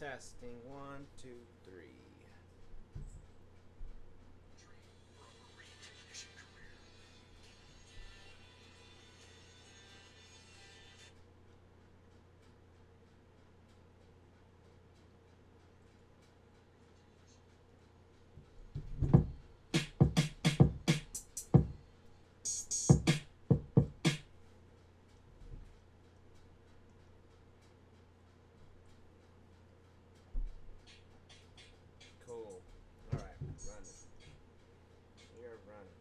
Testing 1, 2, 3. Cool. Alright, running. We are running.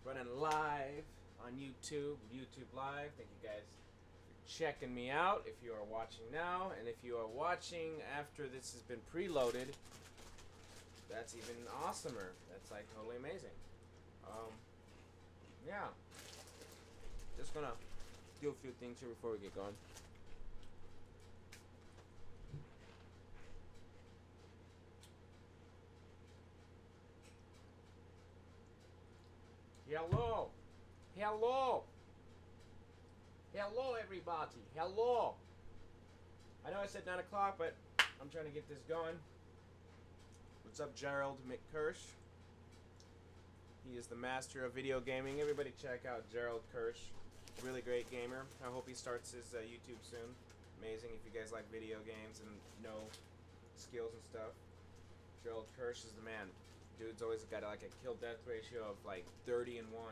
Running live on YouTube, YouTube Live. Thank you guys for checking me out if you are watching now. And if you are watching after this has been preloaded, that's even awesomer. That's like totally amazing. Yeah. Just gonna do a few things here before we get going. Hello. Hello. Hello, everybody. Hello. I know I said 9 o'clock, but I'm trying to get this going. What's up, Gerald McKirsch? He is the master of video gaming. Everybody check out Gerald Kirsch. Really great gamer. I hope he starts his YouTube soon. Amazing if you guys like video games and know skills and stuff. Gerald Kirsch is the man. Dude's always got like a kill-death ratio of like 30 and 1.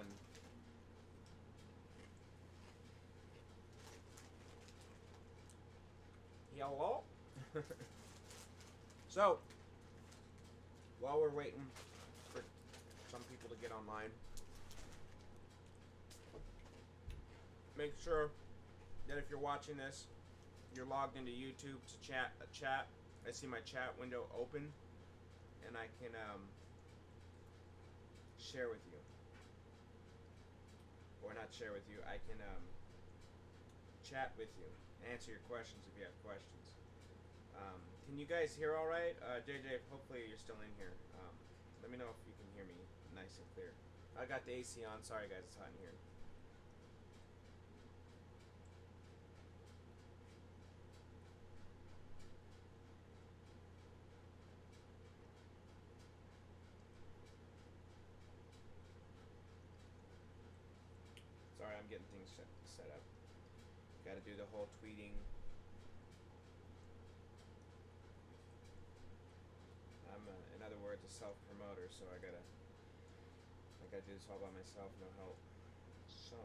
Hello? So, while we're waiting for some people to get online, make sure that if you're watching this, you're logged into YouTube to chat. I see my chat window open, and I can share with you, or not share with you. I can chat with you, answer your questions if you have questions. Can you guys hear all right? JJ, hopefully you're still in here. Let me know if you can hear me nice and clear. I got the AC on. Sorry guys, it's hot in here. Sorry, I'm getting things set up. Got to do the whole tweeting. I'm, in other words, a self-promoter, so I gotta do this all by myself, no help. So.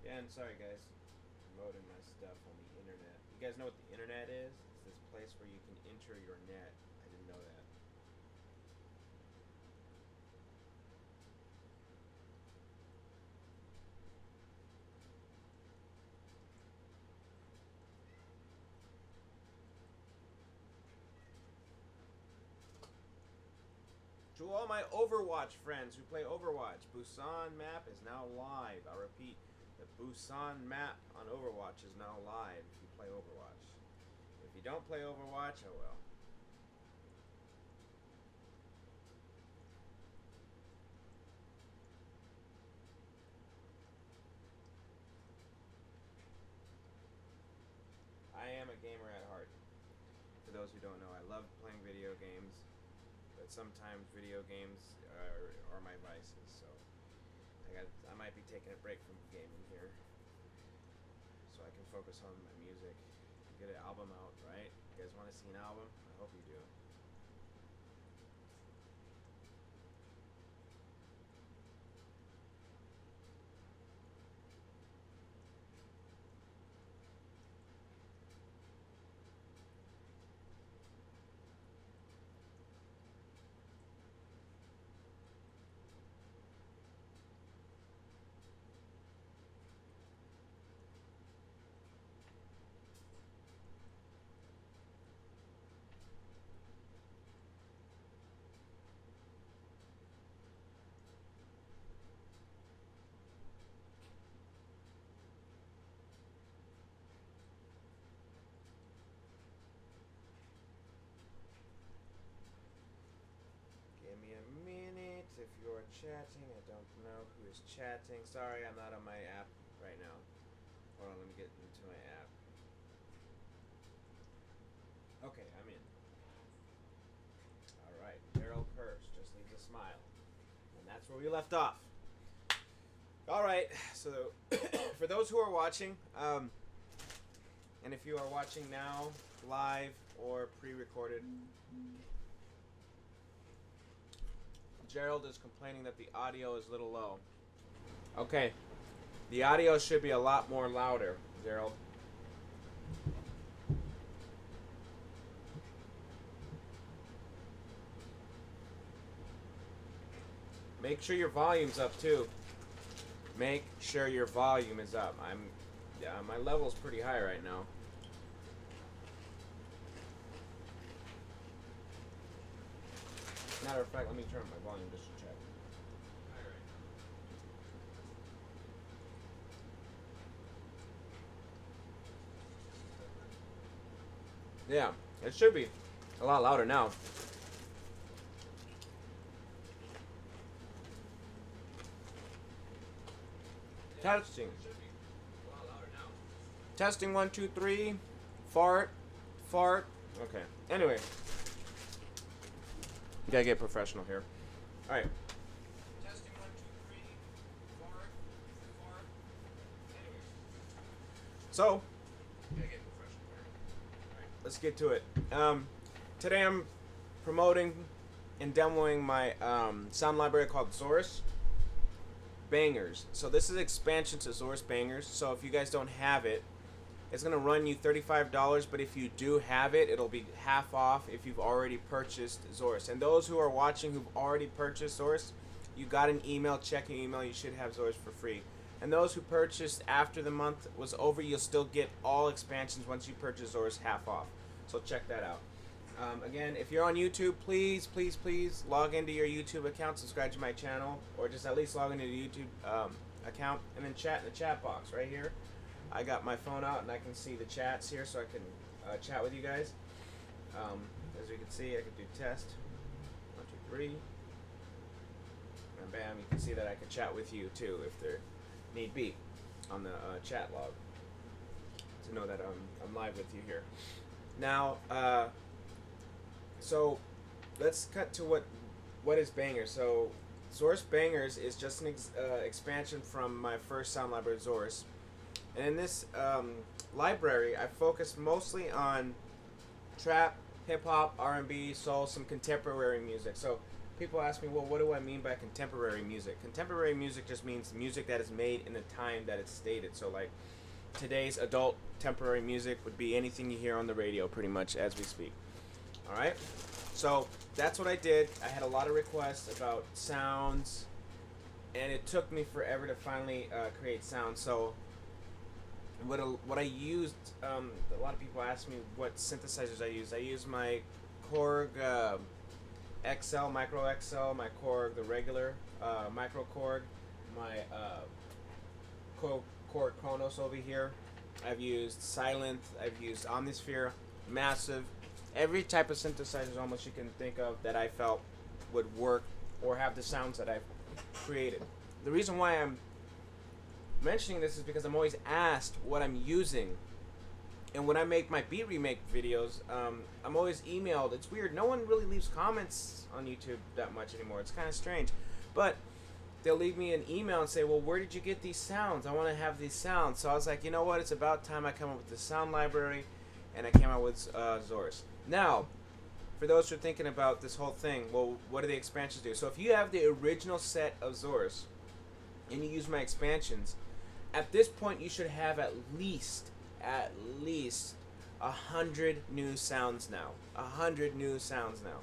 Yeah, and sorry guys, promoting my stuff on the internet. You guys know what the internet is? It's this place where you can enter your net. I didn't know that. To all my Overwatch friends who play Overwatch, Busan map is now live. I repeat, the Busan map on Overwatch is now live if you play Overwatch. If you don't play Overwatch, oh well. I am a gamer at heart. For those who don't know, I love playing video games, but sometimes video games are my vices, so I might be taking a break from gaming here so I can focus on my music. Get an album out, right? You guys want to see an album? I hope you do. chatting? I don't know who is chatting. Sorry, I'm not on my app right now. Hold on, let me get into my app. Okay, I'm in. Alright, Daryl Kirsch just leaves a smile. And that's where we left off. Alright, so for those who are watching, and if you are watching now, live or pre-recorded, Gerald is complaining that the audio is a little low. Okay, the audio should be a lot more louder, Gerald. Make sure your volume's up too. Make sure your volume is up. My level's pretty high right now. Matter of fact, let me turn up my volume just to check. Yeah, it should be a lot louder now. Testing. Testing 1, 2, 3. Fart. Fart. Okay. Anyway. You gotta get professional here. Alright. Testing 1, 2, 3. Fart. Fart. Anyway. So. Gotta get professional here. Alright. Let's get to it. Today I'm promoting and demoing my sound library called Zource Bangerz. So this is an expansion to Zource Bangerz. So if you guys don't have it, it's going to run you $35, but if you do have it, it'll be half off if you've already purchased Zource. And those who are watching who've already purchased Zource, you got an email, check your email, you should have Zource for free. And those who purchased after the month was over, you'll still get all expansions once you purchase Zource half off. So check that out. Again, if you're on YouTube, please log into your YouTube account, subscribe to my channel, or just at least log into the YouTube account, and then chat in the chat box right here. I got my phone out and I can see the chats here, so I can chat with you guys. As you can see, I can do test 1, 2, 3, and bam, you can see that I can chat with you too if there need be on the chat log to know that I'm live with you here. Now, so let's cut to what is Bangerz. So Zource Bangerz is just an expansion from my first sound library, Zource. And in this library, I focus mostly on trap, hip-hop, R&B, soul, some contemporary music. So people ask me, well, what do I mean by contemporary music? Contemporary music just means music that is made in the time that it's stated. So like today's adult temporary music would be anything you hear on the radio pretty much as we speak. Alright? So that's what I did. I had a lot of requests about sounds, and it took me forever to finally create sounds. So what I used, a lot of people ask me what synthesizers I use. I use my Korg XL, Micro XL, my Korg, the regular Micro Korg, my Korg Kronos over here. I've used Silent, I've used Omnisphere, Massive, every type of synthesizer almost you can think of that I felt would work or have the sounds that I've created. The reason why I'm mentioning this is because I'm always asked what I'm using, and when I make my beat remake videos, I'm always emailed. It's weird, no one really leaves comments on YouTube that much anymore. It's kind of strange, but they'll leave me an email and say, well, where did you get these sounds? I want to have these sounds. So I was like, you know what, it's about time I come up with the sound library, and I came out with Zource. Now, for those who are thinking about this whole thing, well, what do the expansions do? So if you have the original set of Zource and you use my expansions, at this point you should have at least 100 new sounds now. 100 new sounds now.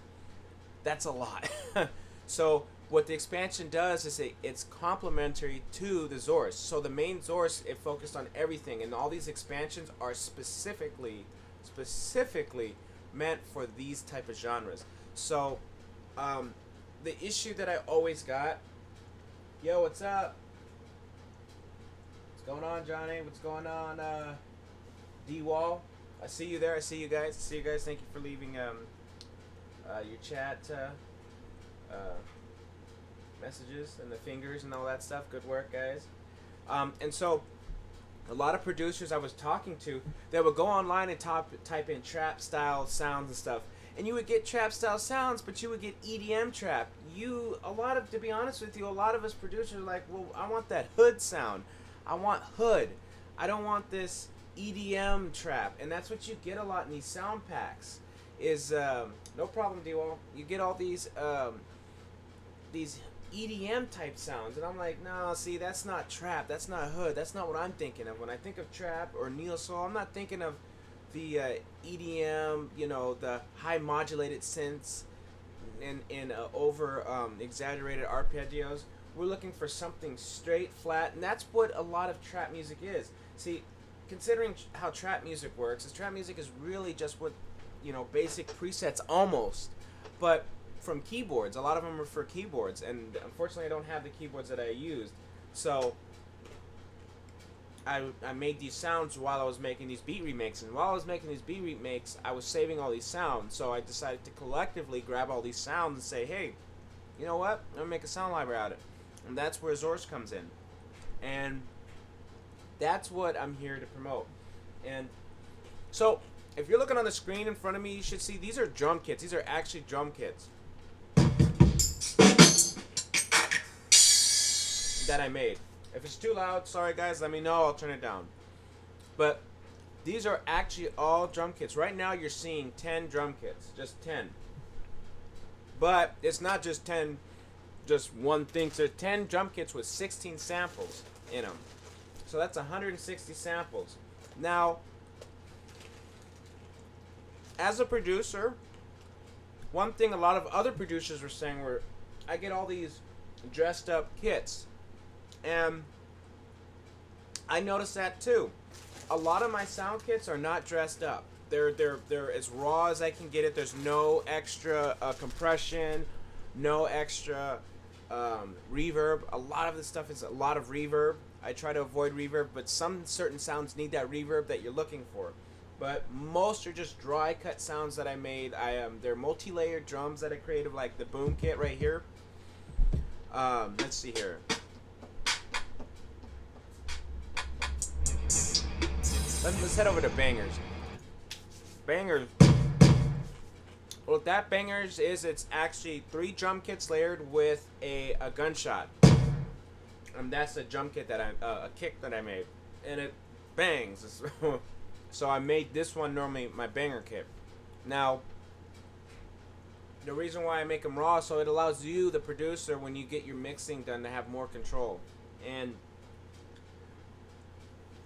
That's a lot. So what the expansion does is it's complementary to the Zource. So the main Zource, it focused on everything, and all these expansions are specifically meant for these type of genres. So the issue that I always got, yo, what's up? What's going on, Johnny? What's going on, D-Wall? I see you there. I see you guys. Thank you for leaving your chat. messages and the fingers and all that stuff. Good work, guys. And so a lot of producers I was talking to, they would go online and type in trap style sounds and stuff, and you would get trap style sounds, but you would get EDM trap. To be honest with you, a lot of us producers are like, well, I want that hood sound. I want hood. I don't want this EDM trap. And that's what you get a lot in these sound packs. Is no problem, D-Wall. You get all these EDM type sounds, and I'm like, no, see, that's not trap, that's not hood, that's not what I'm thinking of. When I think of trap or neo soul, I'm not thinking of the EDM, you know, the high modulated synths and over exaggerated arpeggios. We're looking for something straight, flat, and that's what a lot of trap music is. See, considering how trap music works, trap music is really just what, you know, basic presets almost, but from keyboards. A lot of them are for keyboards, and unfortunately I don't have the keyboards that I used. So I made these sounds while I was making these beat remakes, and while I was making these beat remakes, I was saving all these sounds. So I decided to collectively grab all these sounds and say, hey, you know what? I'm gonna make a sound library out of it. And that's where Zource comes in. And that's what I'm here to promote. And so if you're looking on the screen in front of me, you should see these are drum kits. These are actually drum kits that I made. If it's too loud, sorry guys, let me know, I'll turn it down. But these are actually all drum kits. Right now you're seeing 10 drum kits, just 10. But it's not just 10, just one thing. So 10 drum kits with 16 samples in them. So that's 160 samples. Now, as a producer, one thing a lot of other producers were saying were, I get all these dressed up kits. And I noticed that too. A lot of my sound kits are not dressed up. They're as raw as I can get it. There's no extra compression, no extra reverb. A lot of this stuff is a lot of reverb. I try to avoid reverb, but some certain sounds need that reverb that you're looking for. But most are just dry cut sounds that I made. They're multi-layered drums that I created, like the boom kit right here. Let's see here. Let's head over to Bangerz. Bangerz. What that Bangerz is, it's actually 3 drum kits layered with a gunshot. And that's a drum kit that a kick that I made, and it bangs. So I made this one normally my banger kit. Now, the reason why I make them raw, so it allows you, the producer, when you get your mixing done, to have more control. And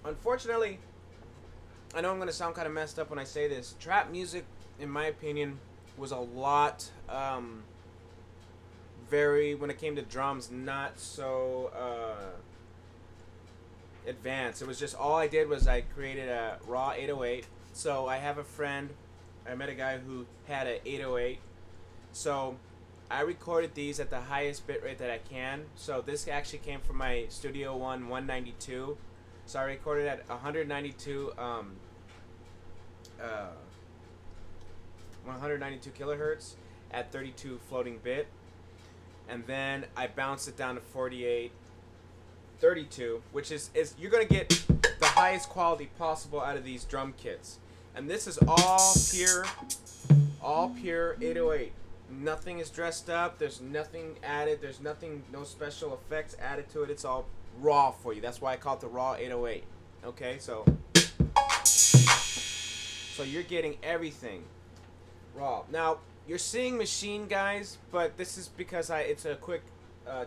unfortunately, I know I'm going to sound kind of messed up when I say this. Trap music, in my opinion, was a lot, when it came to drums, not so advanced. It was just, all I did was I created a raw 808. So I have a friend, I met a guy who had an 808. So I recorded these at the highest bitrate that I can. So this actually came from my Studio One 192. So I recorded at 192 kilohertz at 32 floating bit, and then I bounced it down to 48 32, which is you're gonna get the highest quality possible out of these drum kits. And this is all pure 808. Nothing is dressed up, there's nothing added, there's nothing, no special effects added to it. It's all raw for you. That's why I call it the raw 808. Okay, so you're getting everything raw. Now you're seeing machine, guys, but this is because it's a quick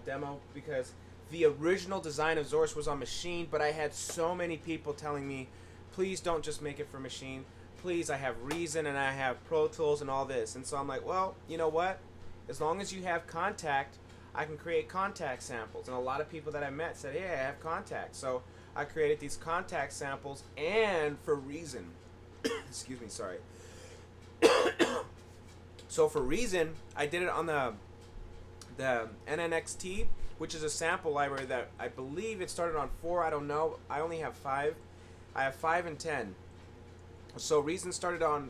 demo, because the original design of Zource was on machine, but I had so many people telling me, please don't just make it for machine. Please, I have Reason and I have Pro Tools and all this. And so I'm like, well, you know what? As long as you have Contact, I can create Contact samples. And a lot of people that I met said, yeah, I have Contact. So I created these Contact samples, and for Reason. Excuse me, sorry. So for Reason, I did it on the NNXT, which is a sample library that I believe it started on 4. I don't know. I only have 5. I have 5 and 10. So Reason started on.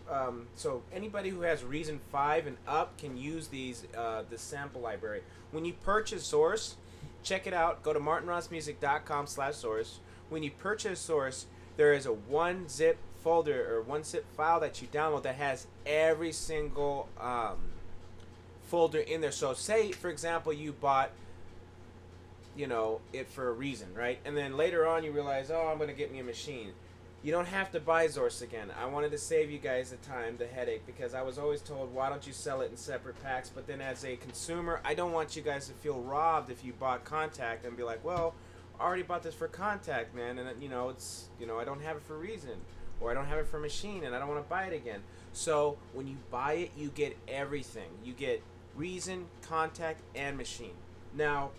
So anybody who has Reason 5 and up can use these this sample library. When you purchase Zource, check it out. Go to martinrossmusic.com/Zource. When you purchase Zource, there is a 1-zip folder or 1-zip file that you download that has every single folder in there. So say, for example, you bought, you know, it for a reason, right? And then later on you realize, oh, I'm going to get me a machine. You don't have to buy Zource again. I wanted to save you guys the time, the headache, because I was always told, why don't you sell it in separate packs? But then as a consumer, I don't want you guys to feel robbed if you bought Contact and be like, well, I already bought this for Contact, man, and you know, it's, you know, I don't have it for Reason, or I don't have it for Machine, and I don't want to buy it again. So when you buy it, you get everything. You get Reason, Contact, and Machine. Now,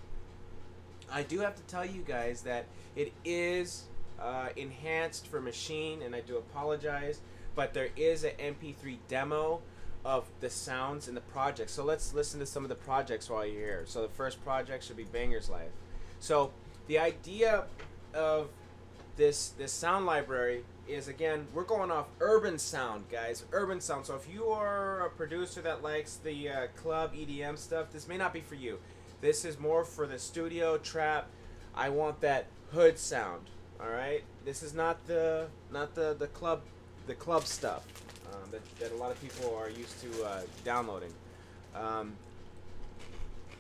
I do have to tell you guys that it is enhanced for Machine, and I do apologize, but there is an MP3 demo of the sounds in the project. So let's listen to some of the projects while you're here. So the first project should be Bangerz Life. So the idea of this sound library is, again, we're going off urban sound, guys. Urban sound. So if you are a producer that likes the club EDM stuff, this may not be for you. This is more for the studio trap. I want that hood sound. All right. This is not the club stuff that a lot of people are used to downloading.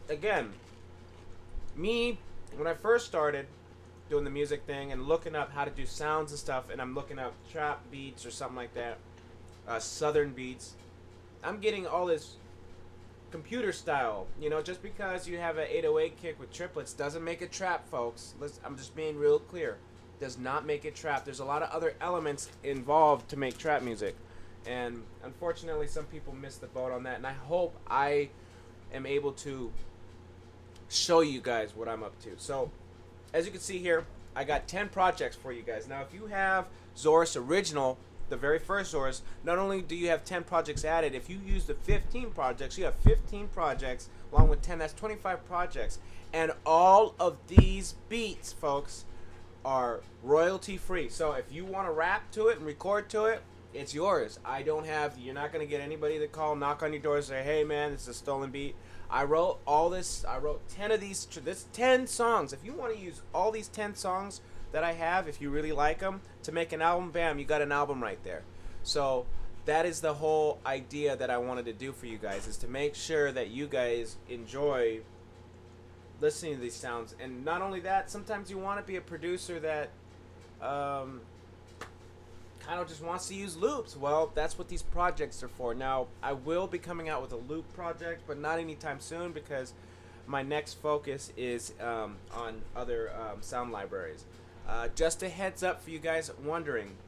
Again, me, when I first started doing the music thing and looking up how to do sounds and stuff, and I'm looking up trap beats or something like that, southern beats, I'm getting all this computer style. You know, just because you have an 808 kick with triplets doesn't make it trap, folks. I'm just being real clear. Does not make it trap. There's a lot of other elements involved to make trap music, and unfortunately some people miss the boat on that, and I hope I am able to show you guys what I'm up to. So as you can see here, I got 10 projects for you guys. Now if you have Zource Original, the very first Zource, not only do you have 10 projects added, if you use the 15 projects, you have 15 projects along with 10, that's 25 projects. And all of these beats, folks, are royalty free. So if you want to rap to it and record to it, it's yours. I don't have, you're not going to get anybody to call, knock on your door and say, hey man, this is a stolen beat. I wrote all this, I wrote 10 of these, this 10 songs. If you want to use all these 10 songs that I have, if you really like them, to make an album, bam, you got an album right there. So that is the whole idea that I wanted to do for you guys, is to make sure that you guys enjoy listening to these sounds. And not only that, sometimes you want to be a producer that kind of just wants to use loops. Well, that's what these projects are for. Now, I will be coming out with a loop project, but not anytime soon, because my next focus is on other sound libraries. Just a heads up for you guys wondering,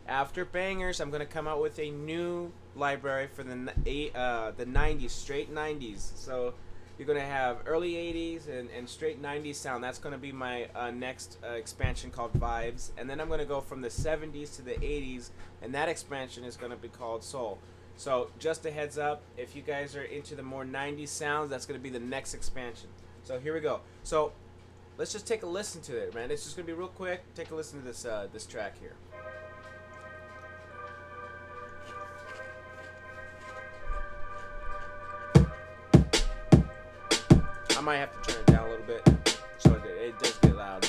after Bangerz, I'm going to come out with a new library for the 90s, straight 90s. So you're going to have early 80s and straight 90s sound. That's going to be my next expansion called Vibes. And then I'm going to go from the 70s to the 80s, and that expansion is going to be called Soul. So just a heads up, if you guys are into the more 90s sounds, that's going to be the next expansion. So here we go. So let's just take a listen to it, man. It's just going to be real quick. Take a listen to this, this track here. I might have to turn it down a little bit, so it does get loud.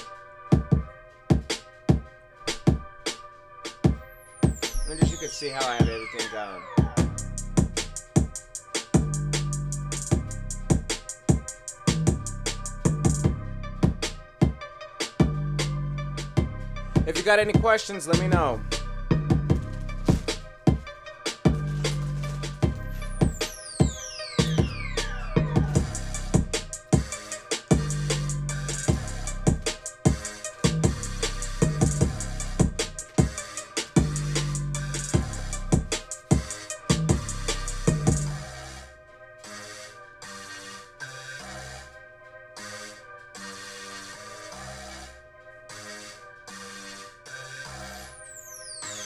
And just you can see how I have everything going. If you got any questions, let me know.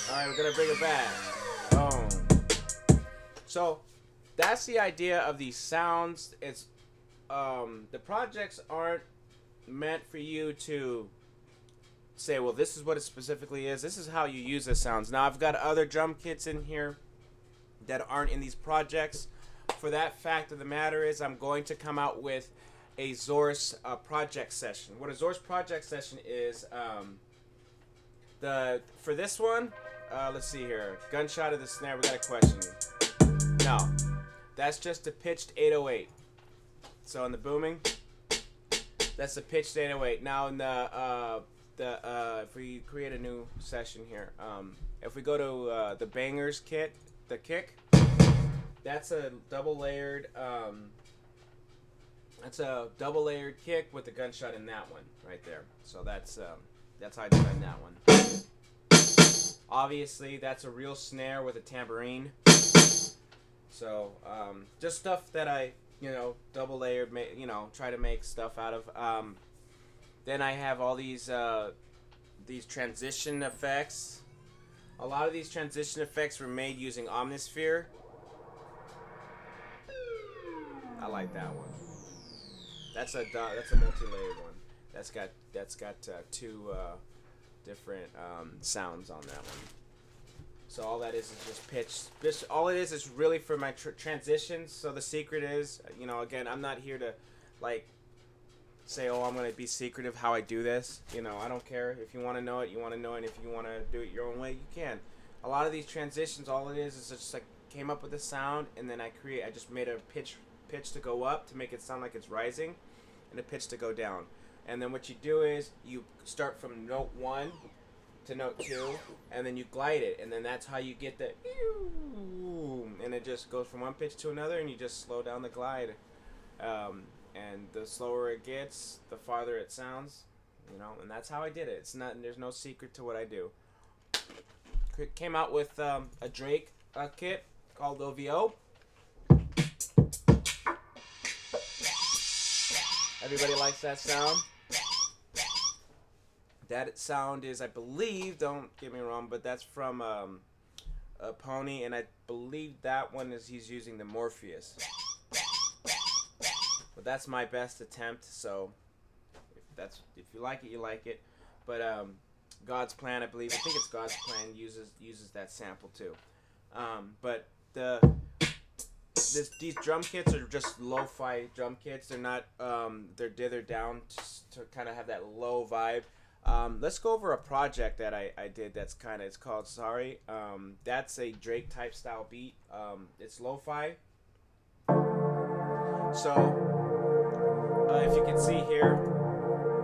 Alright, we're gonna bring it back. Boom. So that's the idea of these sounds. It's the projects aren't meant for you to say, well, this is what it specifically is. This is how you use the sounds. Now, I've got other drum kits in here that aren't in these projects. For that fact of the matter is, I'm going to come out with a Zource project session. What a Zource project session is, for this one, let's see here. Gunshot of the snare, we got a question. No, that's just a pitched 808. So in the booming, that's a pitched 808. Now in if we create a new session here, if we go to the Bangerz kit, the kick, that's a double layered kick with the gunshot in that one right there. So that's how I designed that one. Obviously, that's a real snare with a tambourine. So just stuff that I, double layered, try to make stuff out of. Then I have all these transition effects. A lot of these transition effects were made using Omnisphere. I like that one. That's a multi-layered one. That's got two different sounds on that one. So all that is just pitch. All it is really for my transitions. So the secret is, again, I'm not here to say, oh, I'm going to be secretive how I do this. I don't care. If you want to know it, you want to know it. And if you want to do it your own way, you can. A lot of these transitions, all it is just came up with a sound, and then I just made a pitch to go up to make it sound like it's rising, and a pitch to go down. And then what you do is you start from note 1 to note 2, and then you glide it, and then that's how you get the and it just goes from one pitch to another, and you just slow down the glide. And the slower it gets, the farther it sounds, and that's how I did it. There's no secret to what I do. Came out with a Drake kit called OVO. Everybody likes that sound. That sound is, I believe, don't get me wrong, but that's from a Pony, and I believe that one is he's using the Morpheus. But that's my best attempt, so if you like it, you like it. But God's Plan, I think it's God's Plan, uses that sample too. But these drum kits are just lo-fi drum kits. They're not they're dithered down to kind of have that low vibe. Let's go over a project that I did that's it's called Sorry. That's a Drake type style beat. It's lo-fi. So if you can see here,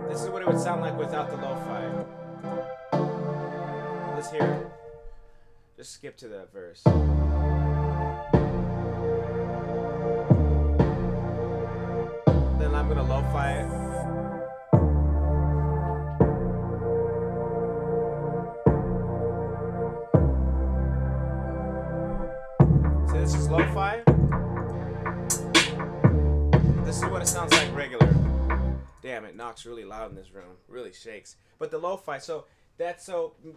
this is what it would sound like without the lo-fi. Let's hear it. Just skip to that verse. Then I'm gonna lo-fi it. So this is lo-fi. This is what it sounds like regular. Damn, it knocks really loud in this room. Really shakes. But the lo-fi, so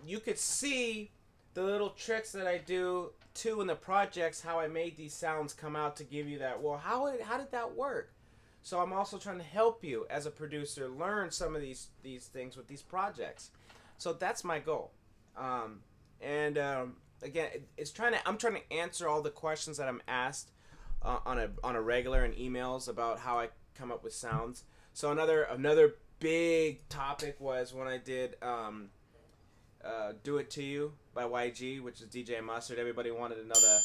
you could see the little tricks that I do too in the projects, how I made these sounds come out to give you that. Well, how did that work? So I'm also trying to help you as a producer learn some of these things with these projects. So that's my goal. Again, I'm trying to answer all the questions that I'm asked on a regular in emails about how I come up with sounds. So another big topic was when I did Do It To You by YG, which is DJ Mustard. Everybody wanted to know the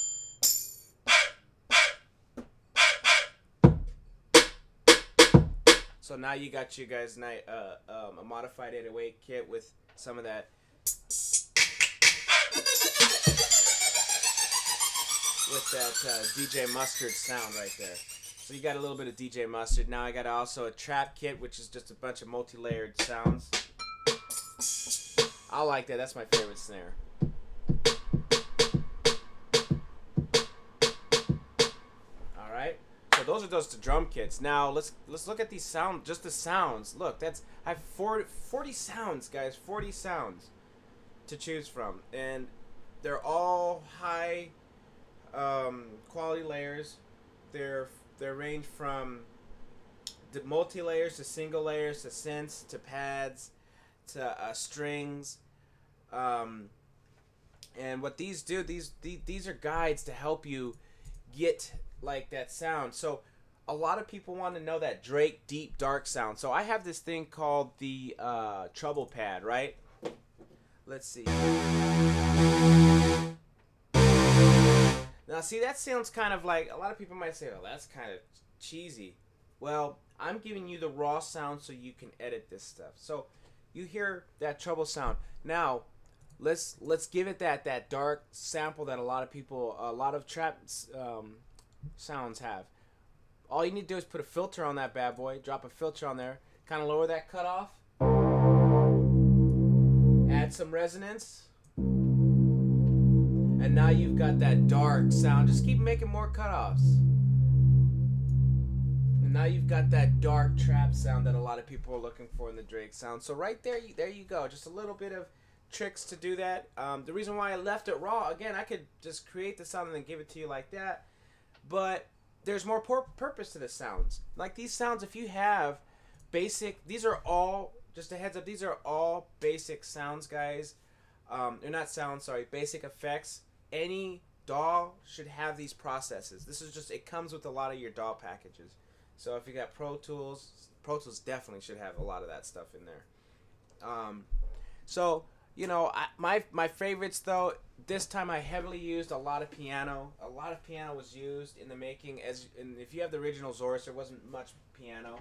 so now you got you guys a modified 808 kit with some of that DJ Mustard sound right there. So you got a little bit of DJ Mustard. Now I got also a trap kit, which is just a bunch of multi-layered sounds. I like that. That's my favorite snare. All right. So those are those drum kits. Now let's look at these sounds. Just the sounds. Look, I have 40 sounds, guys. 40 sounds to choose from, and they're all high quality layers. They range from the multi-layers to single layers to synths to pads to strings. And what these do, these are guides to help you get like that sound. So a lot of people want to know that Drake deep dark sound. So I have this thing called the treble pad, right? Let's see. Now see, that sounds kind of like, a lot of people might say, oh, that's kind of cheesy. Well, I'm giving you the raw sound so you can edit this stuff. So you hear that treble sound. Now let's give it that dark sample that a lot of trap sounds have. All you need to do is put a filter on that bad boy, drop a filter on there, kind of lower that cutoff, add some resonance, and now you've got that dark sound. Just keep making more cutoffs. And now you've got that dark trap sound that a lot of people are looking for in the Drake sound. So right there, there you go. Just a little bit of tricks to do that. The reason why I left it raw, again, I could just create the sound and then give it to you like that, but there's more purpose to the sounds. Like these sounds, if you have basic, these are all, just a heads up, these are all basic sounds, guys. They're not sounds, sorry, basic effects. Any DAW should have these processes. This is just, it comes with a lot of your DAW packages. So if you got Pro Tools definitely should have a lot of that stuff in there. So, you know, my favorites though, this time I heavily used a lot of piano. A lot of piano was used in the making, and if you have the original Zource, there wasn't much piano.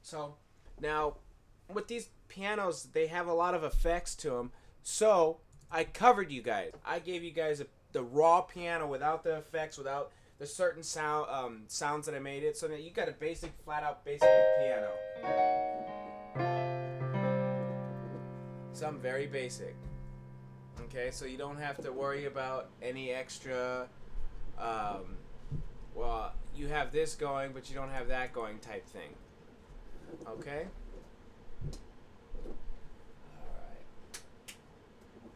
So now with these pianos, they have a lot of effects to them. So I covered you guys. I gave you guys the raw piano without the effects, without the certain sounds that I made it, so that you got a basic, flat out basic piano. Something very basic. Okay, so you don't have to worry about any extra, well, you have this going, but you don't have that going type thing. Okay?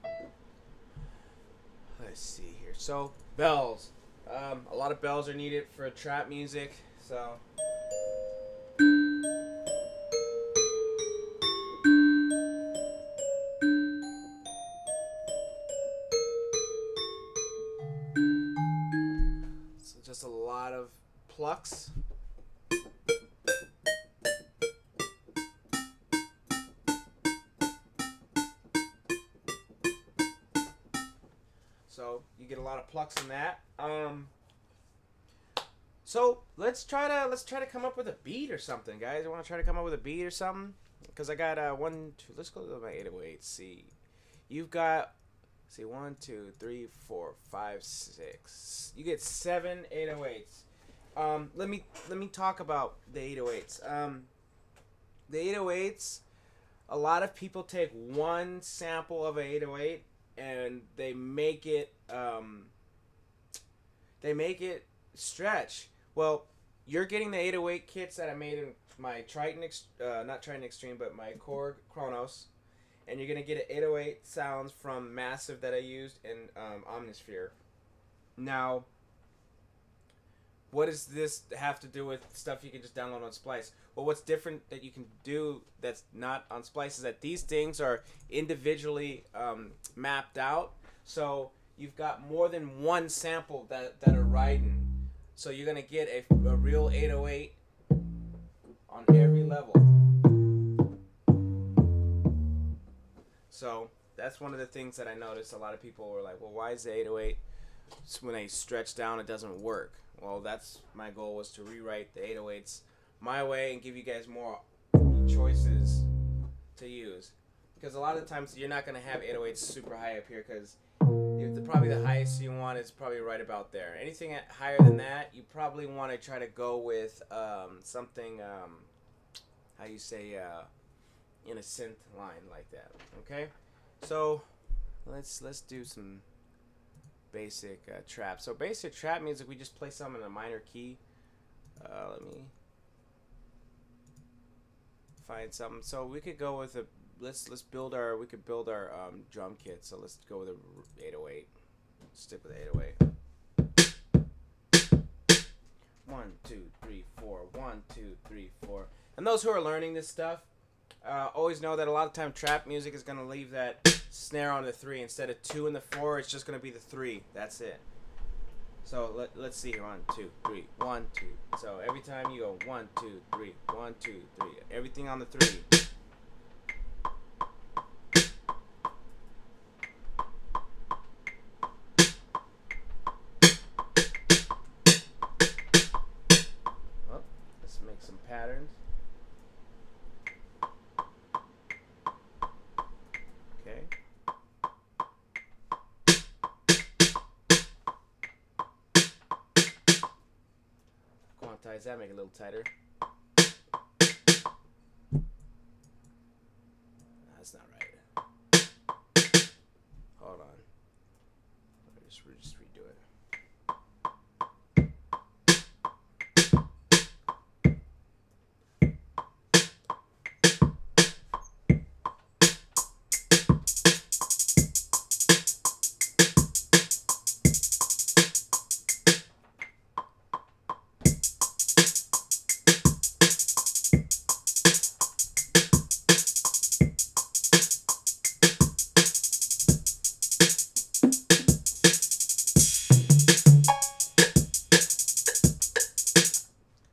Alright. Let's see here. So, bells. A lot of bells are needed for trap music, so... So just a lot of plucks. So you get a lot of plucks in that. So let's try to come up with a beat or something, guys. I want to try to come up with a beat or something, because I got 1, 2. Let's go to my 808. See, you've got, see, 1, 2, 3, 4, 5, 6. You get 7 808s. Let me talk about the 808s. The 808s. A lot of people take one sample of an 808 and they make it stretch. Well, you're getting the 808 kits that I made in my Triton, not Triton Extreme, but my Korg Kronos, and you're gonna get an 808 sounds from Massive that I used in Omnisphere. Now, what does this have to do with stuff you can just download on Splice? Well, what's different that you can do that's not on Splice is that these things are individually mapped out. So you've got more than one sample that are riding. So you're going to get a real 808 on every level. So that's one of the things that I noticed. A lot of people were like, well, why is the 808, when they stretch down, it doesn't work? Well, that's my goal, was to rewrite the 808s my way and give you guys more choices to use. Because a lot of times you're not going to have 808s super high up here, because probably the highest you want is probably right about there. Anything higher than that, you probably want to try to go with something, how you say, in a synth line like that. Okay, so let's do some basic trap. So basic trap means that we just play something in a minor key. Let me find something. So we could go with a let's build our drum kit. So let's go with a 808. Stick with 808. 1 2 3 4 1 2 3 4. And those who are learning this stuff always know that a lot of time trap music is gonna leave that snare on the 3 instead of 2 and the 4. It's just gonna be the 3. That's it. So let's see here. 1 2 3 1 2. So every time you go 1 2 3 1 2 3. Everything on the 3. Some patterns. Okay. Quantize that, make it a little tighter. That's not right. Hold on. Let me just redo it.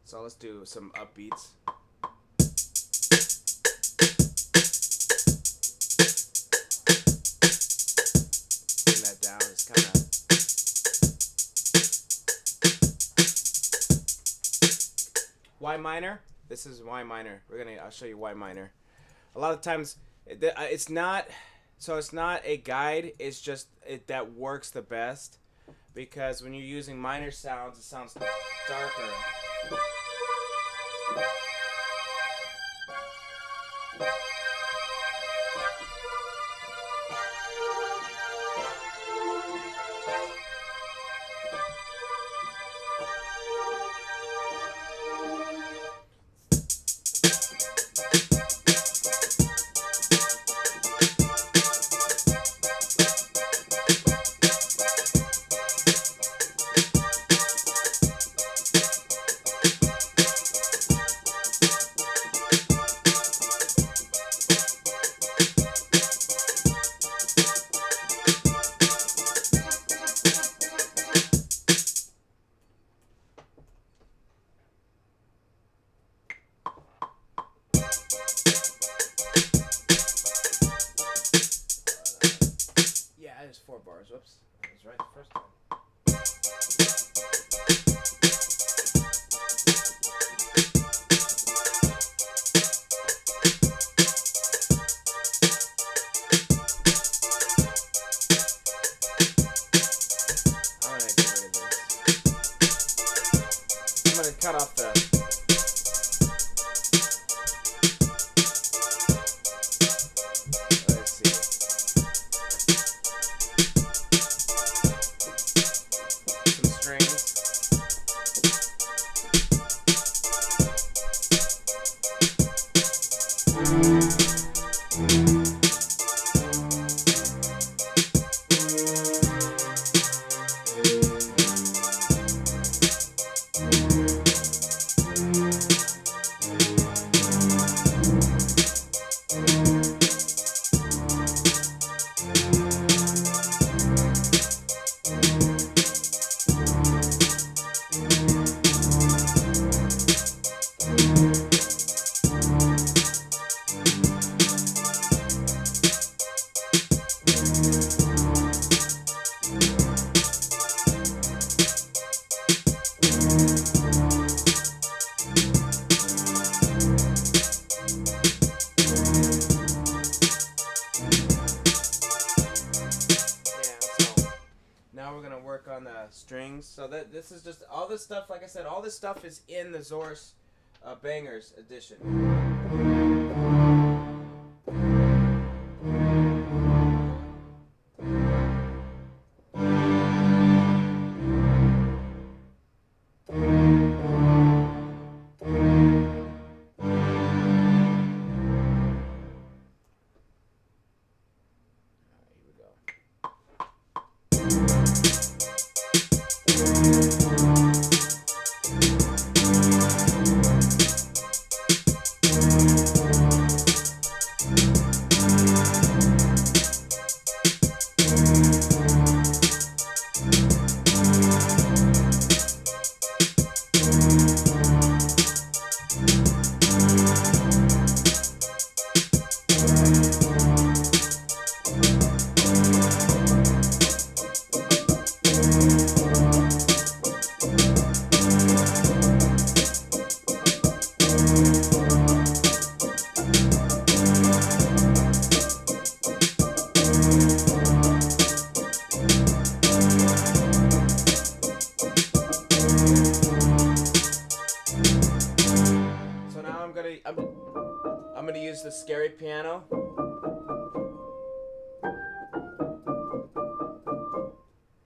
So let's do some upbeats. Bring that down. It's kind of Y minor. This is Y minor. I'll show you Y minor. A lot of times, it's not. So it's not a guide. It's just that works the best, because when you're using minor sounds, it sounds darker. It's 4 bars. Whoops. I was right the first time. I'm gonna get rid of this. I'm gonna cut off the. Let's see. On the strings. So that this is just all this stuff. Like I said, all this stuff is in the Zource Bangerz edition. use the scary piano.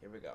Here we go.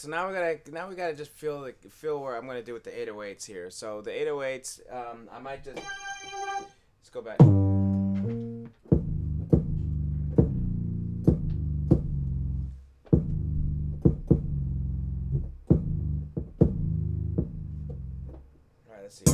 So now we gotta just feel where I'm gonna do with the 808s here. So the 808s, I might just let's go back. All right, let's see.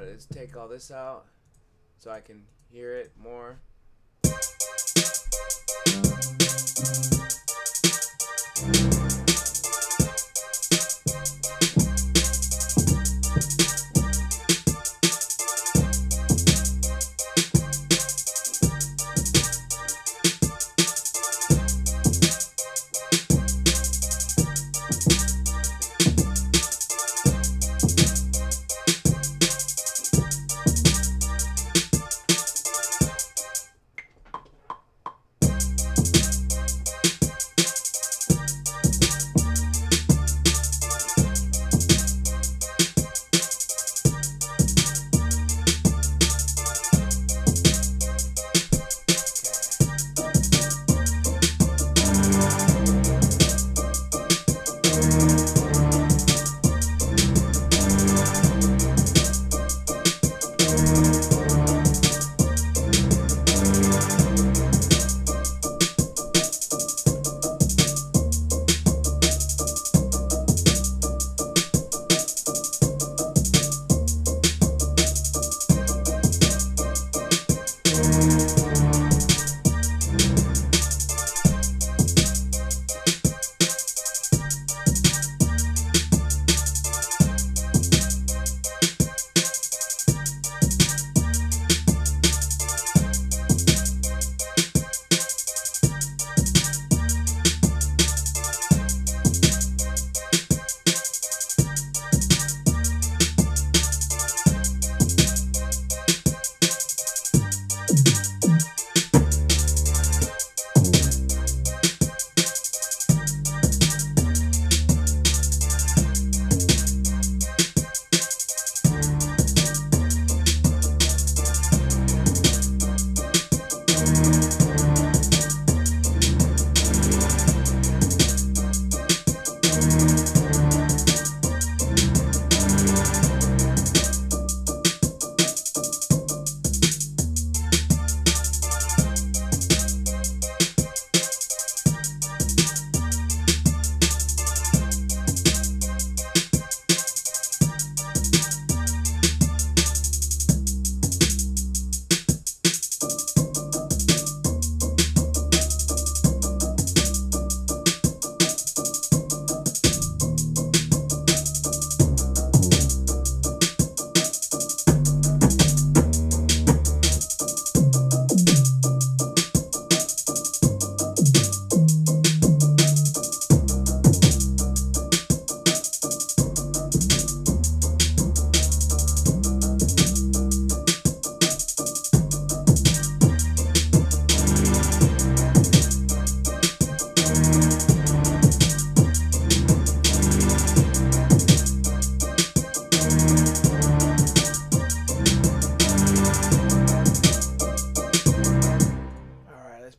Let's take all this out so I can hear it more.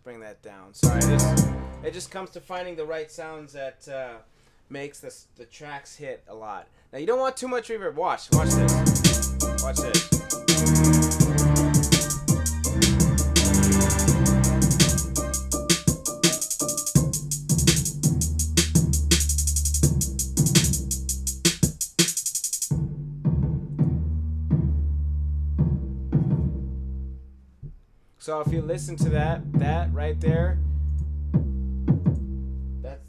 bring that down. Sorry, it just comes to finding the right sounds that makes the tracks hit a lot. Now you don't want too much reverb. Watch this. Watch this. So if you listen to that right there,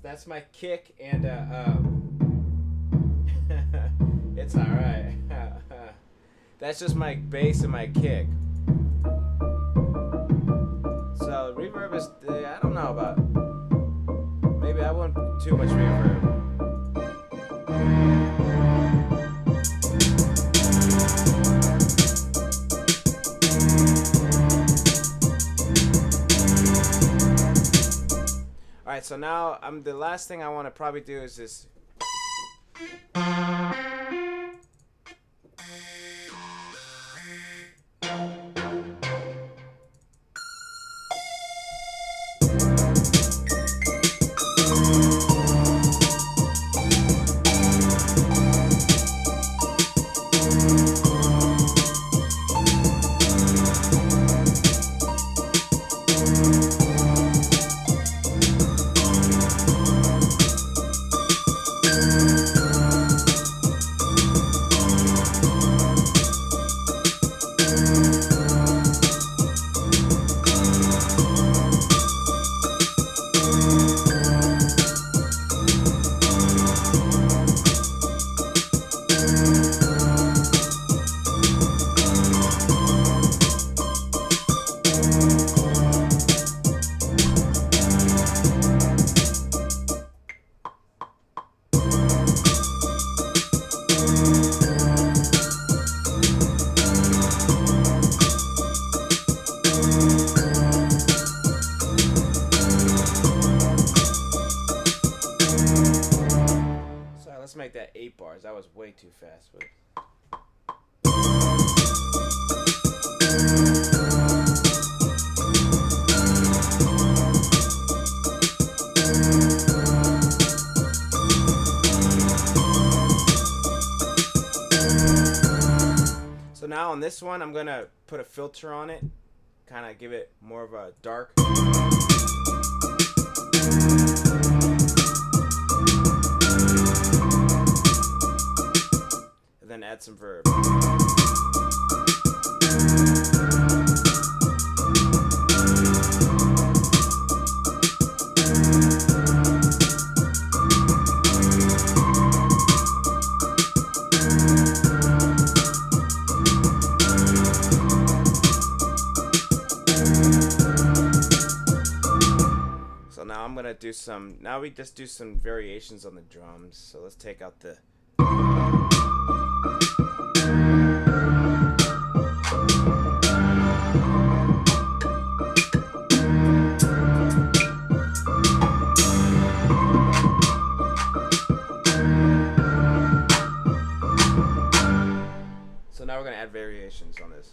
that's my kick, and it's all right. That's just my bass and my kick. So reverb is, I don't know about. Maybe I want too much reverb. Alright, so now the last thing I want to probably do is this. Let's make that 8 bars. That was way too fast. So now on this one, I'm gonna put a filter on it, kind of give it more of a dark. Then add some verb. So now I'm gonna do some, now we just do some variations on the drums. So let's take out the now we're going to add variations on this.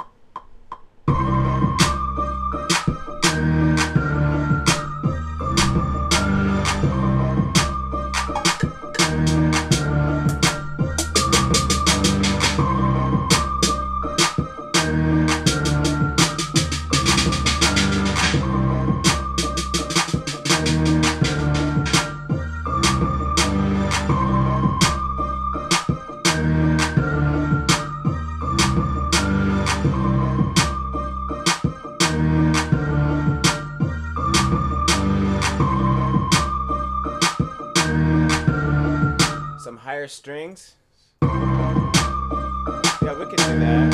Higher strings. Yeah, we can do that.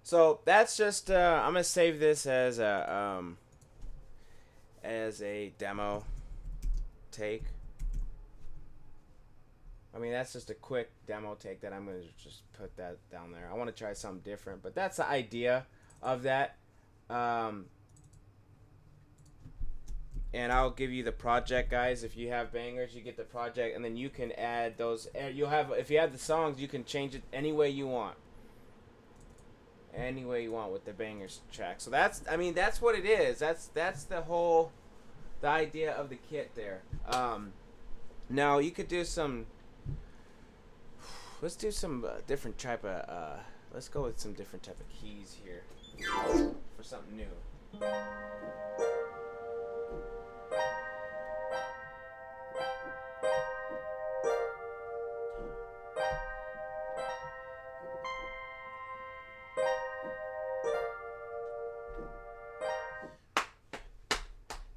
So that's just I'm gonna save this as a demo take. I mean, that's just a quick demo take that I'm gonna just put that down there. I want to try something different, but that's the idea of that. And I'll give you the project, guys. If you have bangers, you get the project, and then you can add those. You'll have, if you have the songs, you can change it any way you want. Any way you want with the bangers track. So that's, I mean, that's what it is. That's the whole, the idea of the kit there. Now you could do some. Let's do some different type of. Let's go with some different type of keys here for something new.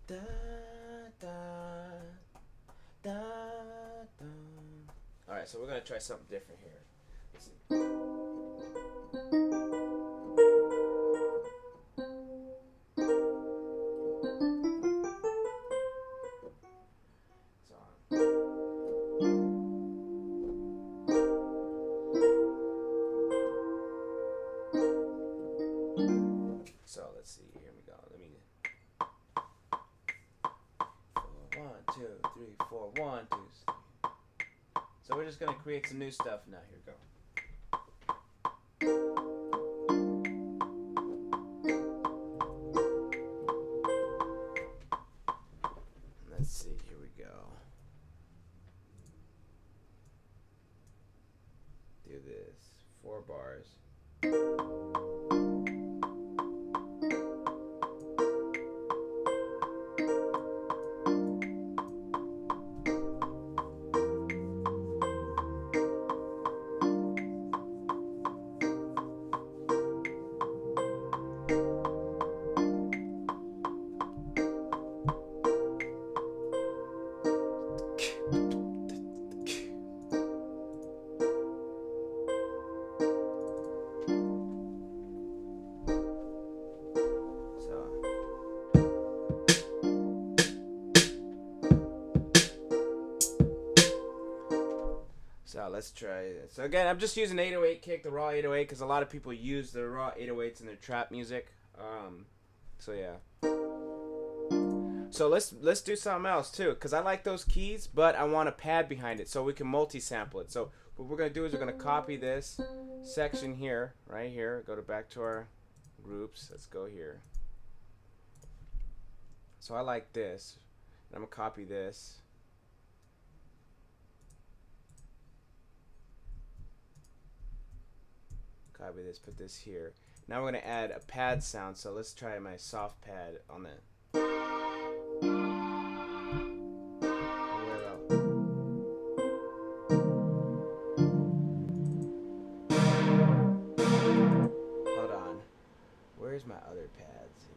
Da, da, da, da. All right, so we're gonna try something different here. Let's see. So let's see. Here we go. Let me. 1, 2, 3, 4. 1, 2, 3. So we're just gonna create some new stuff now. Here we go. Let's see. Here we go. Do this. 4 bars. So let's try it. So again, I'm just using 808 kick, the raw 808, because a lot of people use the raw 808s in their trap music. So yeah. So let's do something else too, because I like those keys, but I want a pad behind it so we can multi-sample it. So what we're gonna do is we're gonna copy this section here, right here. Go back to our groups. Let's go here. So I like this. And I'm gonna copy this. Copy this, put this here. Now we're going to add a pad sound, so let's try my soft pad on that. Hold on. Where's my other pads here?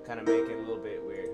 Kind of make it a little bit weird.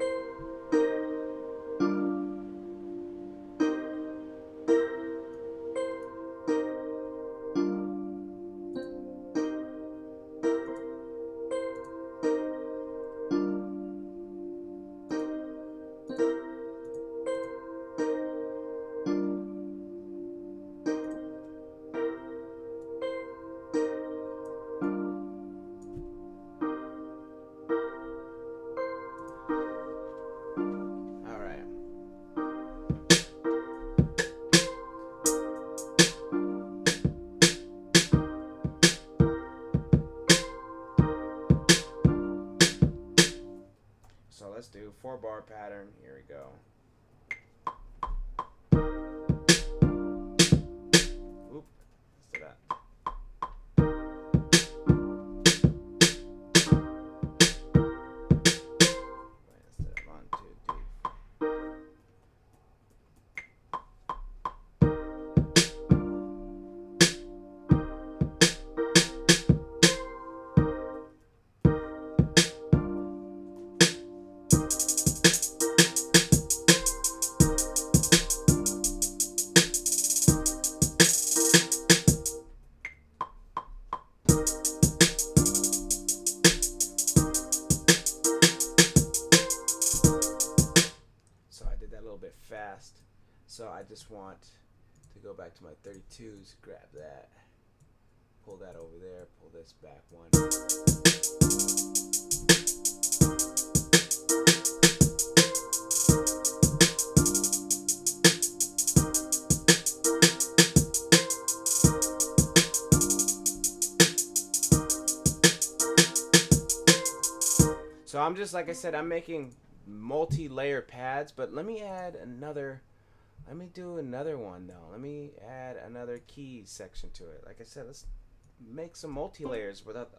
So let's do 4-bar pattern. Here we go. Oop, let's do that. Wait, let's do that. 1, 2, 3. bit fast. So I just want to go back to my 32s, grab that, pull that over there, pull this back one. So I'm just, like I said, I'm making multi-layer pads, but let me add another, let me do another one though. Let me add another keys section to it. Like I said, let's make some multi-layers without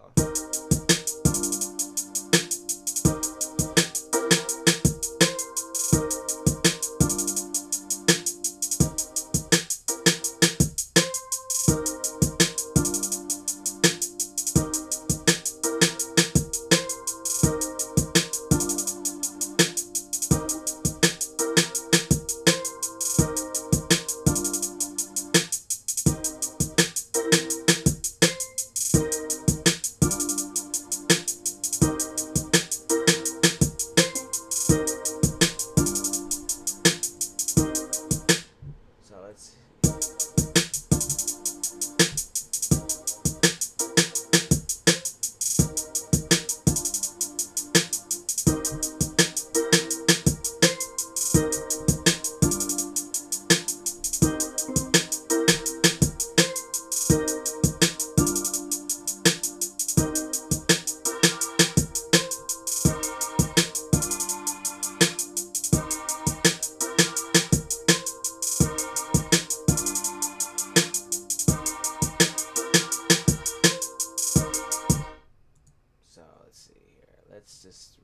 let's just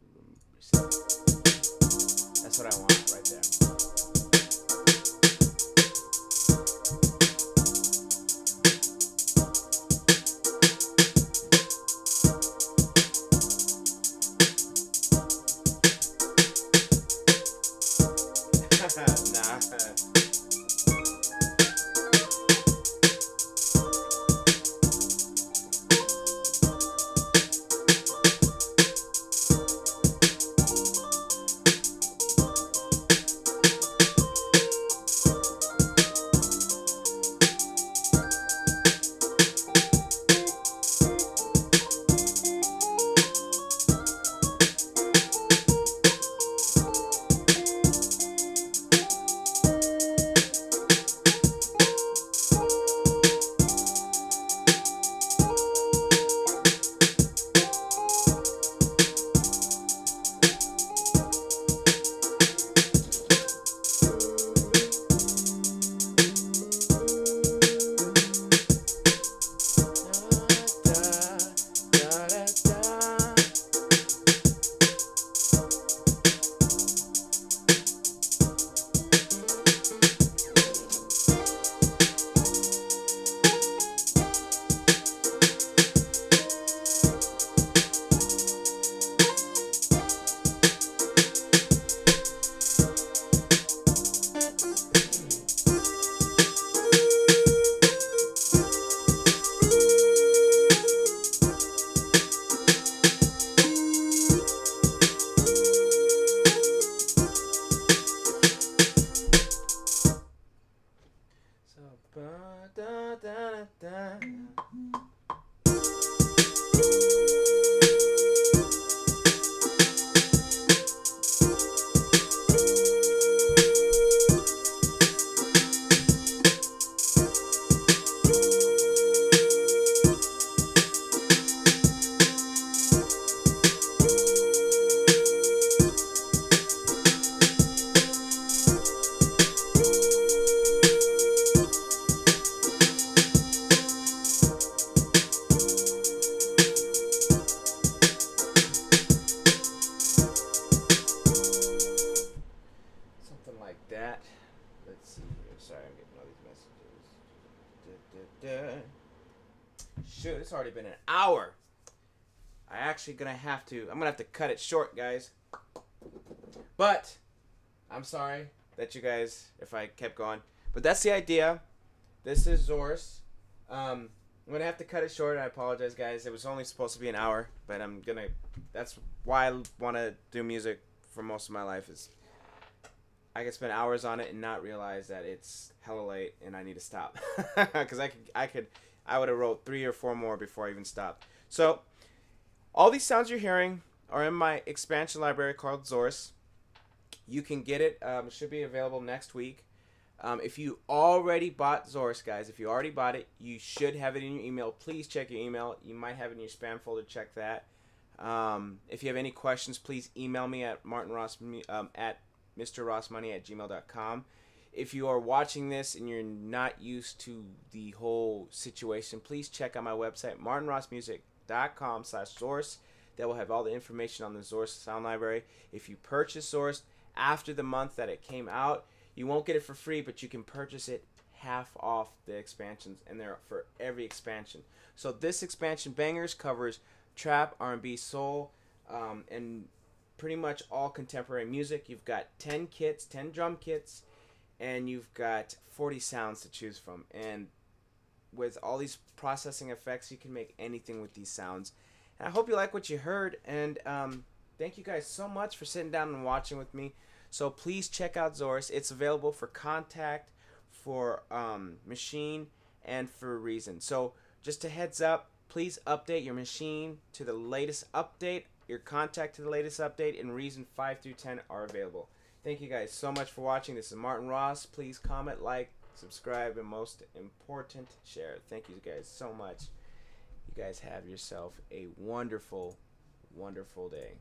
reset. That's what I want right there. That. Let's see here. Sorry, I'm getting all these messages. Shoot, it's already been an hour. I'm gonna have to cut it short, guys. But I'm sorry that you guys, if I kept going. But that's the idea. This is Zource. I'm gonna have to cut it short. I apologize, guys. It was only supposed to be an hour, but that's why I want to do music for most of my life. Is I could spend hours on it and not realize that it's hella late and I need to stop. Because I would have wrote 3 or 4 more before I even stopped. So all these sounds you're hearing are in my expansion library called Zource. You can get it. It should be available next week. If you already bought Zource, guys, if you already bought it, you should have it in your email. Please check your email. You might have it in your spam folder. Check that. If you have any questions, please email me at at mrrossmoney@gmail.com. If you are watching this and you're not used to the whole situation, please check out my website, martinrossmusic.com/Zource. That will have all the information on the Zource sound library. If you purchase Zource after the month that it came out, you won't get it for free, but you can purchase it half off the expansions, and they're for every expansion. So this expansion, Bangerz, covers trap, R&B, soul, and pretty much all contemporary music. You've got 10 kits, 10 drum kits, and you've got 40 sounds to choose from. And with all these processing effects, you can make anything with these sounds. And I hope you like what you heard, and thank you guys so much for sitting down and watching with me. So please check out Zource. It's available for Contact, for Machine, and for Reason. So just a heads up, please update your Machine to the latest update, your Contact to the latest update, and Reason 5 through 10 are available. Thank you guys so much for watching. This is Martin Ross. Please comment, like, subscribe, and most important, share. Thank you guys so much. You guys have yourself a wonderful, wonderful day.